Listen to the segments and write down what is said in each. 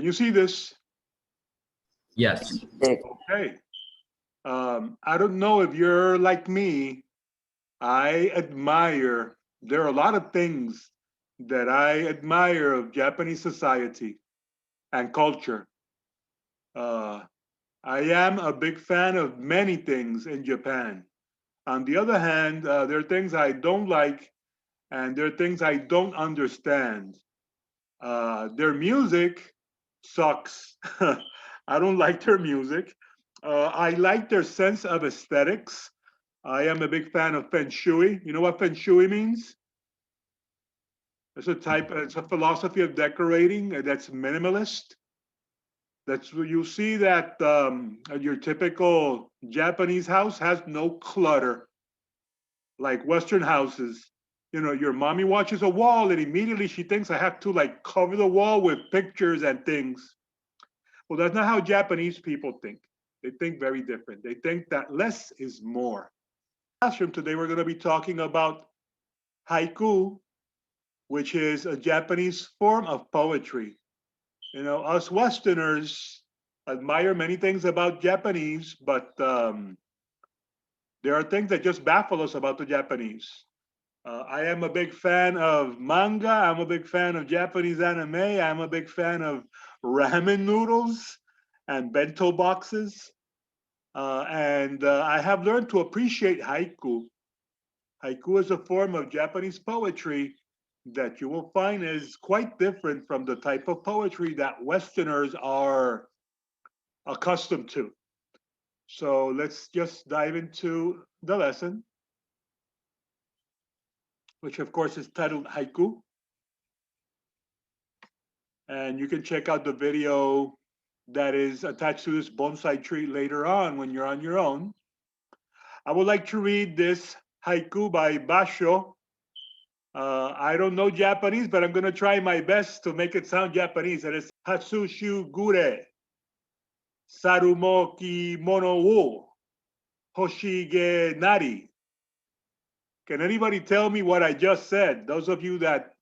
Can you see this? Yes. Okay. I don't know if you're like me. I admire, there are a lot of things that I admire of Japanese society and culture. Uh, I am a big fan of many things in Japan. On the other hand, there are things I don't like, and there are things I don't understand. Their music sucks. I don't like their music. I like their sense of aesthetics. I am a big fan of feng shui. You know what feng shui means? It's a philosophy of decorating that's minimalist. That's where you see that your typical Japanese house has no clutter, like Western houses. You know, your mommy watches a wall and immediately she thinks I have to like cover the wall with pictures and things. Well, that's not how Japanese people think. They think very different. They think that less is more. Classroom today, we're going to be talking about haiku, which is a Japanese form of poetry. You know, us Westerners admire many things about Japanese, but there are things that just baffle us about the Japanese. I am a big fan of manga. I'm a big fan of Japanese anime. I'm a big fan of ramen noodles and bento boxes. And I have learned to appreciate haiku. Haiku is a form of Japanese poetry that you will find is quite different from the type of poetry that Westerners are accustomed to. So let's just dive into the lesson, which of course is titled Haiku. And you can check out the video that is attached to this bonsai tree later on when you're on your own. I would like to read this haiku by Basho. I don't know Japanese, but I'm going to try my best to make it sound Japanese. And it's Hatsushu Gure Sarumo Mono wo Hoshige Nari. Can anybody tell me what I just said? Those of you that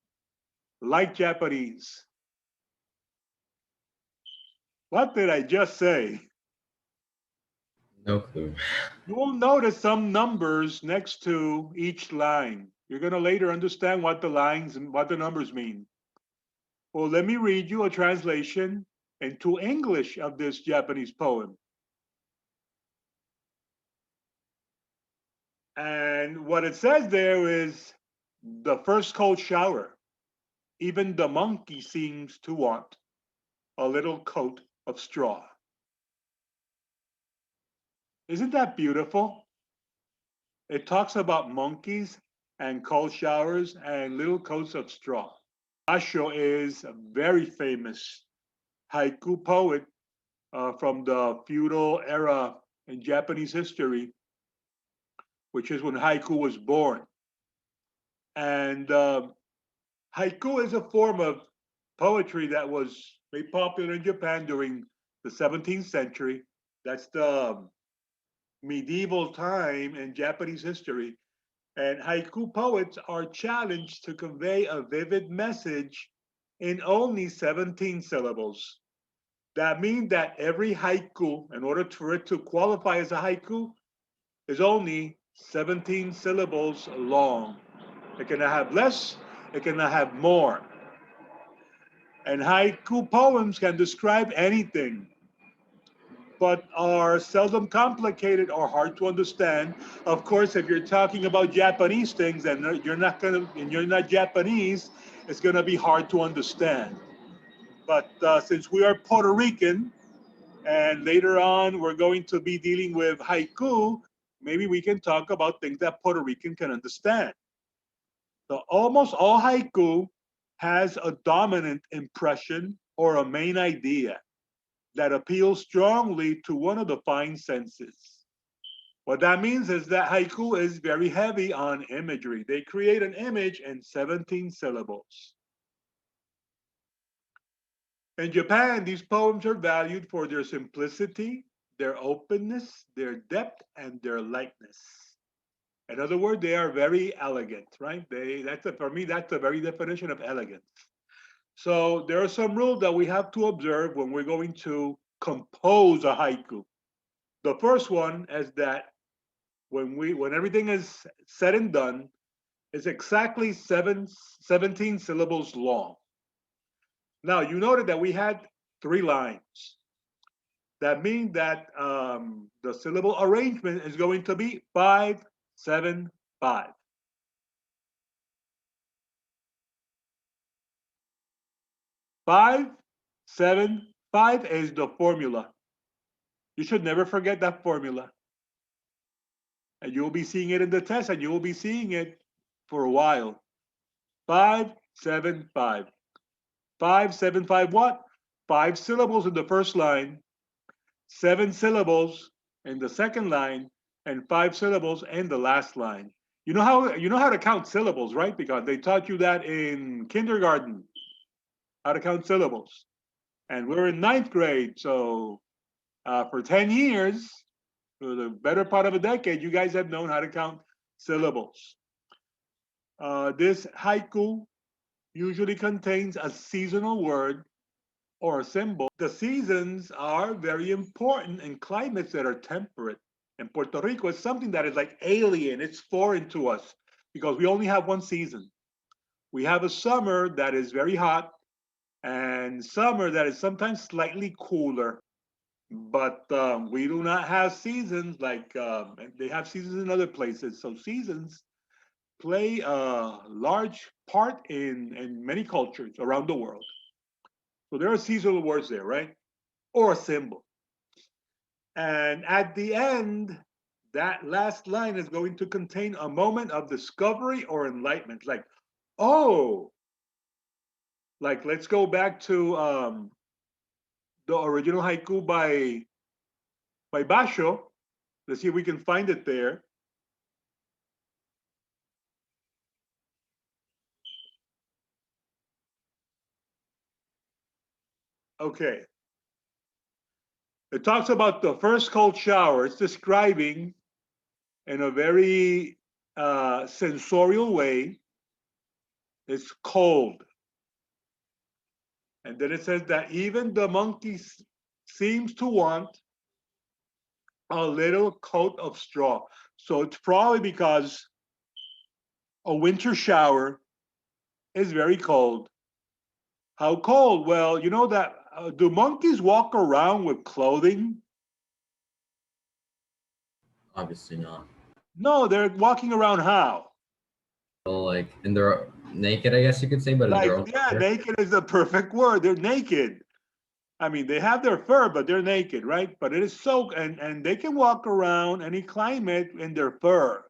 like Japanese. What did I just say? No clue. You will notice some numbers next to each line. You're going to later understand what the lines and what the numbers mean. Well, let me read you a translation into English of this Japanese poem. And what it says there is the first cold shower. Even the monkey seems to want a little coat of straw. Isn't that beautiful? It talks about monkeys and cold showers and little coats of straw. Basho is a very famous haiku poet from the feudal era in Japanese history, which is when haiku was born. And haiku is a form of poetry that was made popular in Japan during the 17th century. That's the medieval time in Japanese history. And haiku poets are challenged to convey a vivid message in only 17 syllables. That means that every haiku, in order for it to qualify as a haiku, is only 17 syllables long. It cannot have less, it cannot have more. And haiku poems can describe anything, but are seldom complicated or hard to understand. Of course, if you're talking about Japanese things and you're not Japanese, it's gonna be hard to understand. But since we are Puerto Rican, and later on we're going to be dealing with haiku, maybe we can talk about things that Puerto Rican can understand. So almost all haiku has a dominant impression or a main idea that appeals strongly to one of the fine senses. What that means is that haiku is very heavy on imagery. They create an image in 17 syllables. In Japan, these poems are valued for their simplicity, their openness, their depth, and their lightness. In other words, they are very elegant, right? For me, that's the very definition of elegance. So there are some rules that we have to observe when we're going to compose a haiku. The first one is that when everything is said and done, it's exactly 17 syllables long. Now you noted that we had 3 lines. That means that the syllable arrangement is going to be 5, 7, 5. 5, 7, 5 is the formula. You should never forget that formula. And you will be seeing it in the test, and you will be seeing it for a while. 5, 7, 5. 5, 7, 5 what? 5 syllables in the first line, 7 syllables in the second line, and 5 syllables in the last line. You know how to count syllables, right? Because they taught you that in kindergarten, how to count syllables. And we're in 9th grade, so for 10 years, for the better part of a decade, you guys have known how to count syllables. This haiku usually contains a seasonal word or a symbol. The seasons are very important in climates that are temperate. And Puerto Rico is something that is like alien, it's foreign to us because we only have one season. We have a summer that is very hot and summer that is sometimes slightly cooler. But we do not have seasons like they have seasons in other places. So seasons play a large part in many cultures around the world. So there are seasonal words there, right? Or a symbol. And at the end, that last line is going to contain a moment of discovery or enlightenment. Like, oh, like let's go back to the original haiku by Basho. Let's see if we can find it there. Okay. It talks about the first cold shower. It's describing in a very sensorial way. It's cold. And then it says that even the monkey seems to want a little coat of straw. So it's probably because a winter shower is very cold. How cold? Well, you know that do monkeys walk around with clothing? Obviously not. No, they're walking around how? So like, and they're naked, I guess you could say, but in their Like, own yeah, color. naked is the perfect word. They're naked. I mean, they have their fur, but they're naked, right? But it is so, and they can walk around any climate in their fur,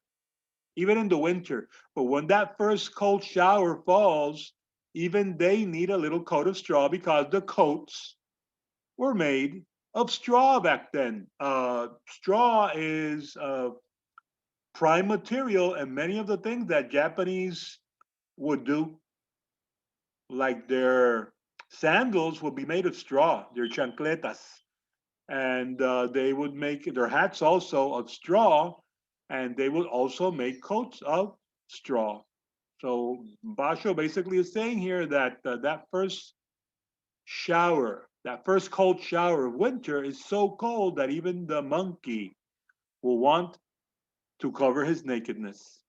even in the winter. But when that first cold shower falls, even they need a little coat of straw because the coats were made of straw back then. Straw is prime material, and many of the things that Japanese would do, like their sandals, would be made of straw, their chancletas. And they would make their hats also of straw, and they would also make coats of straw. So Basho basically is saying here that that first shower, that first cold shower of winter is so cold that even the monkey will want to cover his nakedness.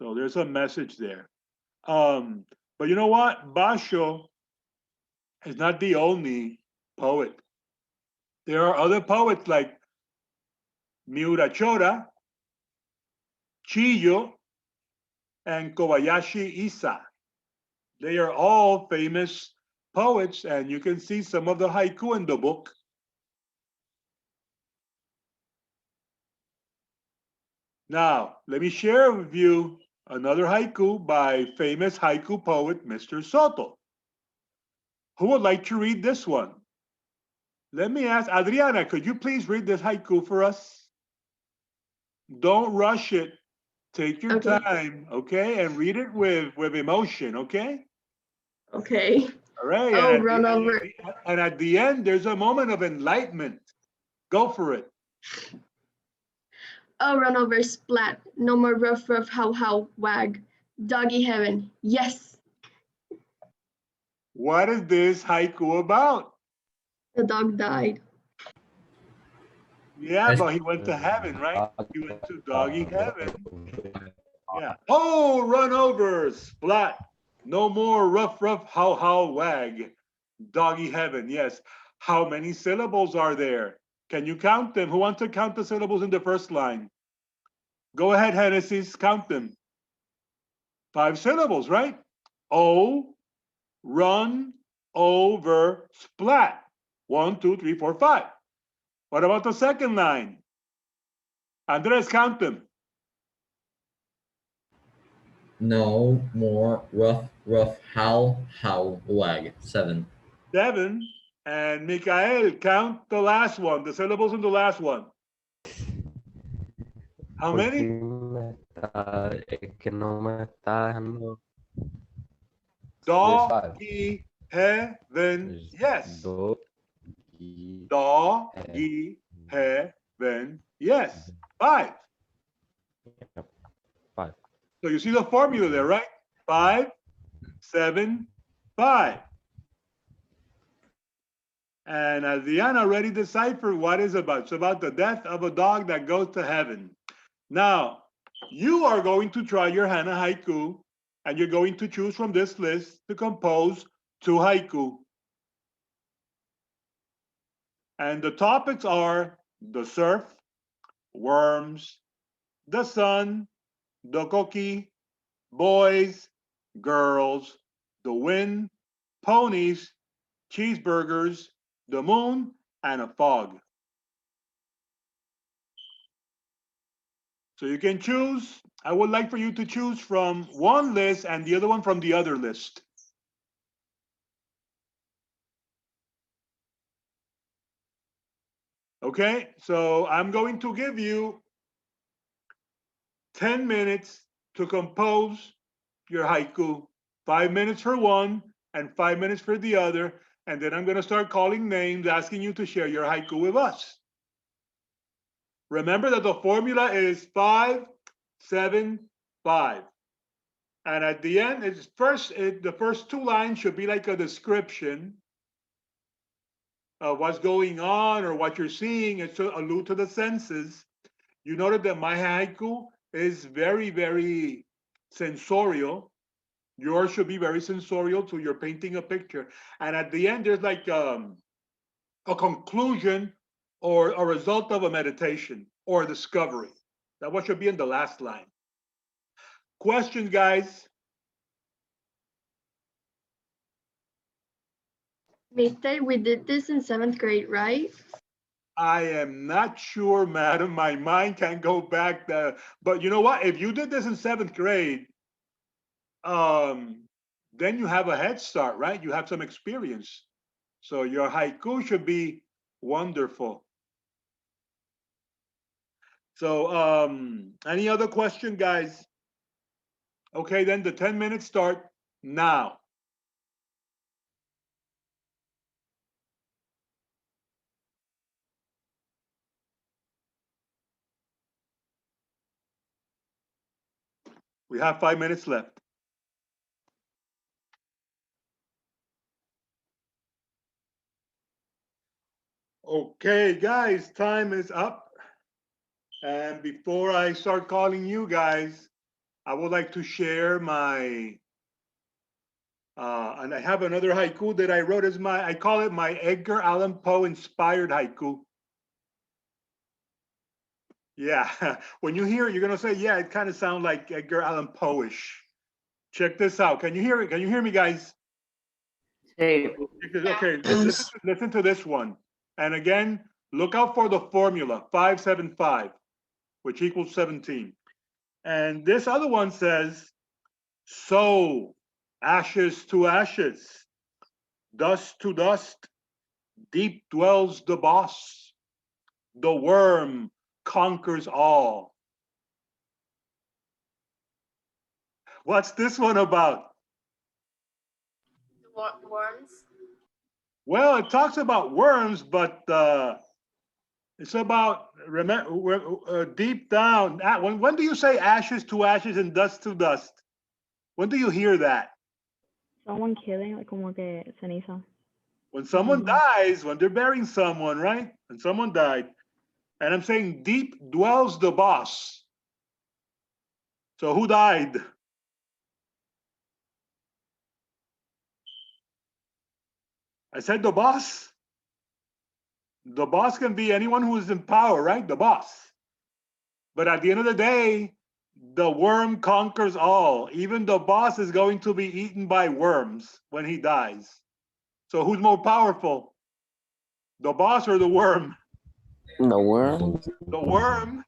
So there's a message there. Um, but you know what? Basho is not the only poet. There are other poets like Miura Chora, Chiyo, and Kobayashi Isa. They are all famous poets, and you can see some of the haiku in the book. Now, let me share with you another haiku by famous haiku poet Mr. Soto. Who would like to read this one? Let me ask Adriana, could you please read this haiku for us? Don't rush it. Take your Okay. time, okay? And read it with emotion, okay? Okay. All right. Oh, run over. And at the end, there's a moment of enlightenment. Go for it. Oh, run over, splat. No more rough, rough, how, wag. Doggy heaven. Yes. What is this haiku about? The dog died. Yeah, but he went to heaven, right? He went to doggy heaven. Yeah. Oh, run over, splat. No more rough, how, wag. Doggy heaven, yes. How many syllables are there? Can you count them? Who wants to count the syllables in the first line? Go ahead, Hennessy, count them. 5 syllables, right? Oh, run, over, splat. 1, 2, 3, 4, 5. What about the second line? Andres, count them. No more rough, how, wag. 7. 7. And Mikael, count the last one, the syllables in the last one. How many? Es que no me está dejando. Do, 5. gi, heaven, yes. Do, gi, Do, gi, heaven, yes. 5. Yep. 5. So you see the formula there, right? 5, 7, 5. And Adriana already deciphered what it's about. It's about the death of a dog that goes to heaven. Now, you are going to try your Hana haiku, and you're going to choose from this list to compose 2 haiku. And the topics are the surf, worms, the sun, the cookie, boys, girls, the wind, ponies, cheeseburgers, the moon, and a fog. So you can choose. I would like for you to choose from one list and the other one from the other list. Okay, so I'm going to give you 10 minutes to compose your haiku. 5 minutes for one and 5 minutes for the other. And then I'm going to start calling names, asking you to share your haiku with us. Remember that the formula is 5, 7, 5. And at the end, the first 2 lines should be like a description of what's going on or what you're seeing. It's to allude to the senses. You noted that my haiku is very, very sensorial. Yours should be very sensorial, so you're painting a picture. And at the end, there's like a conclusion or a result of a meditation or a discovery. That's what should be in the last line. Questions, guys? Mister, we did this in 7th grade, right? I am not sure, madam. My mind can't go back there. But you know what? If you did this in 7th grade, then you have a head start, right? You have some experience. So your haiku should be wonderful. So any other question, guys? Okay, then the 10 minutes start now. We have 5 minutes left. Okay, guys, time is up. And before I start calling you guys, I would like to share my, and I have another haiku that I wrote as I call it my Edgar Allan Poe inspired haiku. Yeah, when you hear it, you're gonna say, yeah, it kind of sounds like Edgar Allan Poe-ish. Check this out. Can you hear it? Can you hear me, guys? Hey, Okay, listen to this one. And again, look out for the formula, 575, which equals 17. And this other one says, so ashes to ashes, dust to dust, deep dwells the boss. The worm conquers all. What's this one about? Worms. Well, it talks about worms, but it's about deep down. When do you say ashes to ashes and dust to dust? When do you hear that? Someone killing, like como que ceniza. When someone Mhm. dies, when they're burying someone, right? When someone died, and I'm saying deep dwells the boss. So who died? I said the boss. The boss can be anyone who is in power, right? The boss. But at the end of the day, the worm conquers all. Even the boss is going to be eaten by worms when he dies. So who's more powerful? The boss or the worm? The worm. The worm.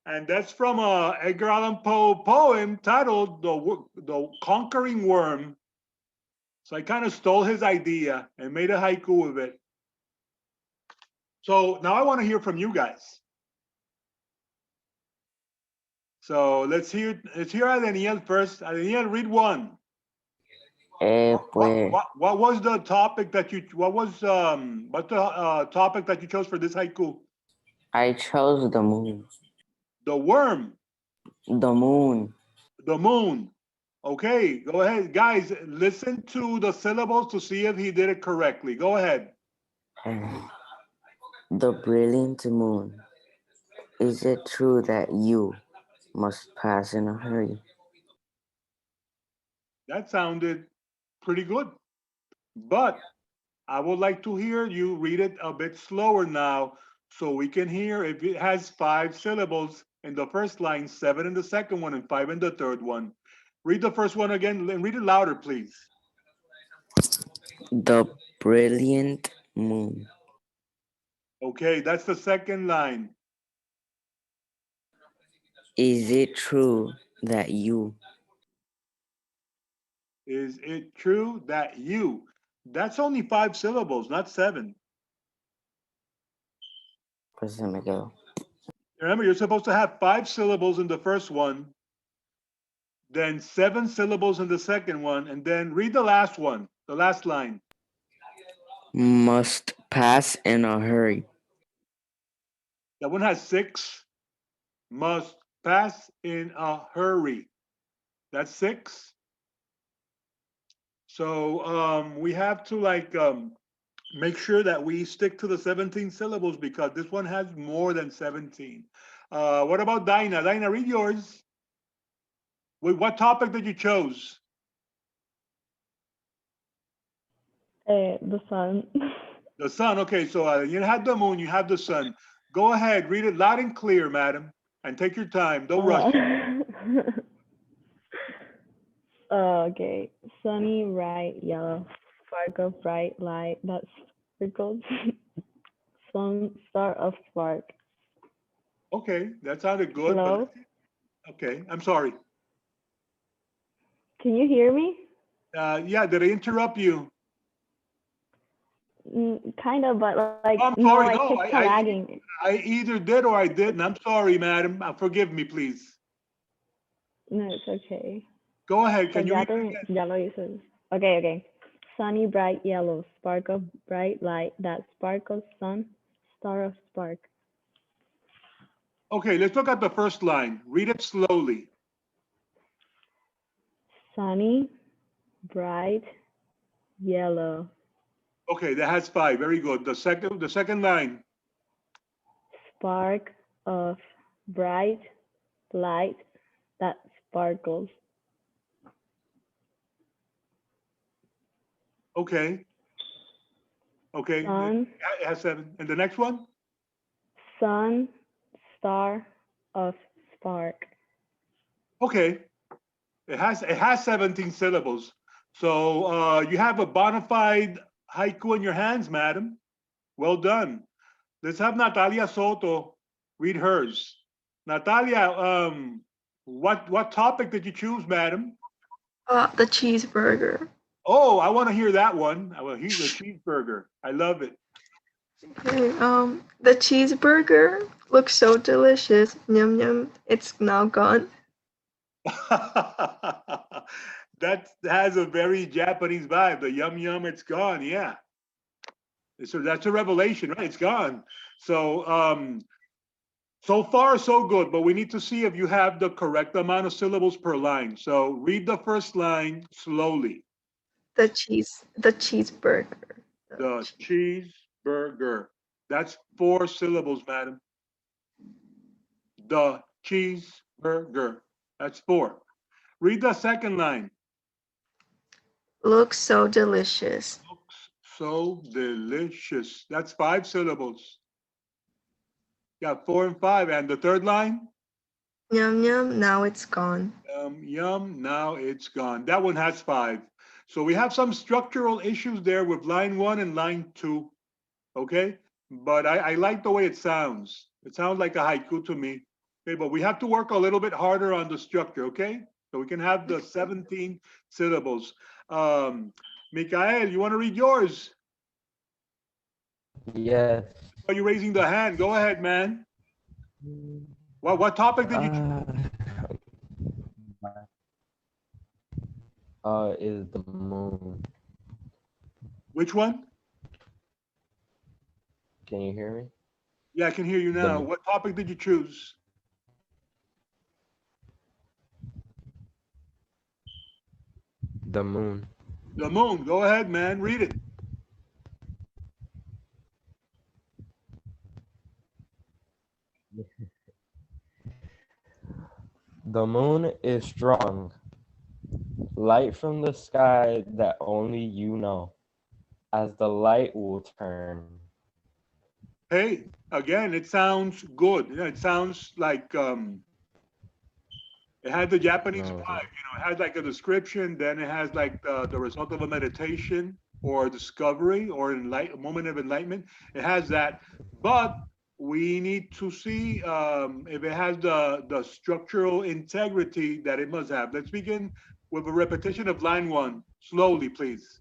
And that's from a Edgar Allan Poe poem titled The Conquering Worm. So I kind of stole his idea and made a haiku of it. So now I want to hear from you guys. So let's hear Adeniel first. Adeniel, read one. Pues, What was the topic that you what's the topic that you chose for this haiku? I chose the moon. The worm, The moon. the moon. Okay, go ahead, guys. Listen to the syllables to see if he did it correctly. Go ahead. The brilliant moon. Is it true that you must pass in a hurry? That sounded pretty good, but I would like to hear you read it a bit slower now so we can hear if it has 5 syllables in the first line, 7 in the second one, and 5 in the third one. Read the first one again and read it louder, please. The brilliant moon. Okay, that's the second line. Is it true that you? Is it true that you? That's only 5 syllables, not 7. Pues se me quedó. Remember, you're supposed to have 5 syllables in the first one, then 7 syllables in the second one, and then read the last one, the last line. Must pass in a hurry. That one has 6. Must pass in a hurry. That's 6. So we have to make sure that we stick to the 17 syllables because this one has more than 17. What about Dinah? Dinah, read yours. What topic did you choose? The sun. The sun. Okay, so you had the moon, you have the sun. Go ahead, read it loud and clear, madam, and take your time. Don't rush. Okay. Sunny, bright, yellow. Spark of bright light that sparkles. Sun, star of spark. Okay, that sounded good. Hello? But, okay, I'm sorry. Can you hear me? Yeah, did I interrupt you? Kind of, but like, I'm no, sorry. I No, kept lagging. I either did or I didn't. I'm sorry, madam. Forgive me, please. No, it's okay. Go ahead. Can Pues you ya, read it again? ya lo hice. Okay, okay. Sunny, bright, yellow. Spark of bright light that sparkles. Sun, star of spark. Okay, let's look at the first line. Read it slowly. Sunny, bright, yellow. Okay, that has 5. Very good. The second line. Spark of bright light that sparkles. Okay. Okay. Sun, It has 7. And the next one? sun, star of spark. Okay. It has 17 syllables. So you have a bona fide haiku in your hands, madam. Well done. Let's have Natalia Soto read hers. Natalia, what topic did you choose, madam? The cheeseburger. Oh, I want to hear that one. I will hear the cheeseburger. I love it. Okay, the cheeseburger looks so delicious. Yum yum. It's now gone. That has a very Japanese vibe. The yum yum, it's gone. Yeah. So that's a revelation, right? It's gone. So so far so good, but we need to see if you have the correct amount of syllables per line. So read the first line slowly. The cheeseburger. The cheeseburger. That's 4 syllables, madam. The cheeseburger. That's 4. Read the second line. Looks so delicious. Looks so delicious. That's 5 syllables. Yeah, 4 and 5. And the third line? Yum yum, now it's gone. Yum, now it's gone. That one has 5. So we have some structural issues there with line 1 and line 2. Okay? But I like the way it sounds. It sounds like a haiku to me. Okay, but we have to work a little bit harder on the structure, okay? So we can have the 17 syllables. Mikael, you want to read yours? Yes. Are you raising the hand? Go ahead, man. What topic did you choose? Is the moon. Which one? Can you hear me? Yeah, I can hear you now. The- What topic did you choose? The moon. The moon. Go ahead, man. Read it. The moon is strong. Light from the sky that only you know. As the light will turn. Hey, again, it sounds good. You know, it sounds like it had the Japanese No. vibe. You know, it has like a description, then it has like the result of a meditation or discovery or a moment of enlightenment. It has that, but we need to see if it has the structural integrity that it must have. Let's begin with a repetition of line 1. Slowly, please.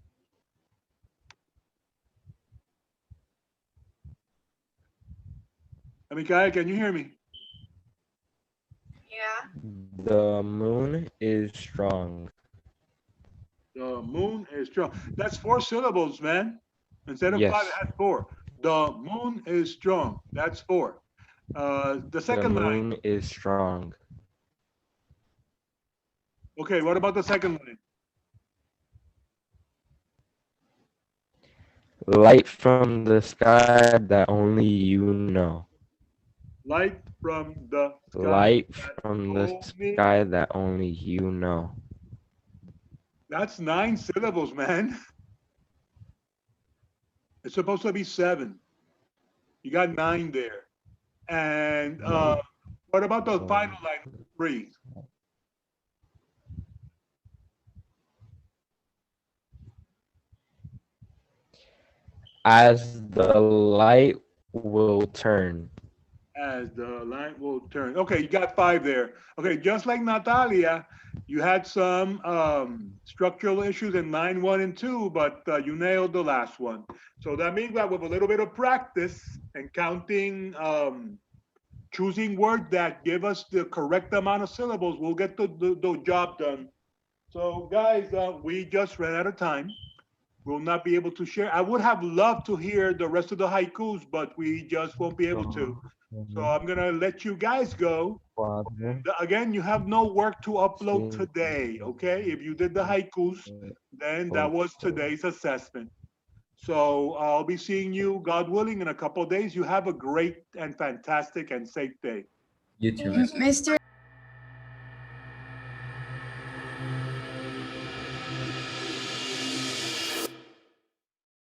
Mikael, can you hear me? The moon is strong. The moon is strong. That's 4 syllables, man. Instead of 5, Yes. it has 4. The moon is strong. That's 4. The The second line. moon is strong. Okay, what about the second line? Light from the sky that only you know. Light from the sky. Light that from the only- sky that only you know. That's 9 syllables, man. It's supposed to be 7. You got 9 there. And what about the final line? 3. As the light will turn. As the light will turn. Okay, you got 5 there. Okay, just like Natalia, you had some structural issues in line 1 and 2, but you nailed the last one. So that means that with a little bit of practice and counting, choosing words that give us the correct amount of syllables, we'll get the job done. So guys, we just ran out of time. We'll not be able to share. I would have loved to hear the rest of the haikus, but we just won't be able to. So I'm gonna let you guys go. Again, you have no work to upload today, okay? If you did the haikus, then that was today's assessment. So I'll be seeing you, God willing, in a couple of days. You have a great and fantastic and safe day. You too, Mr.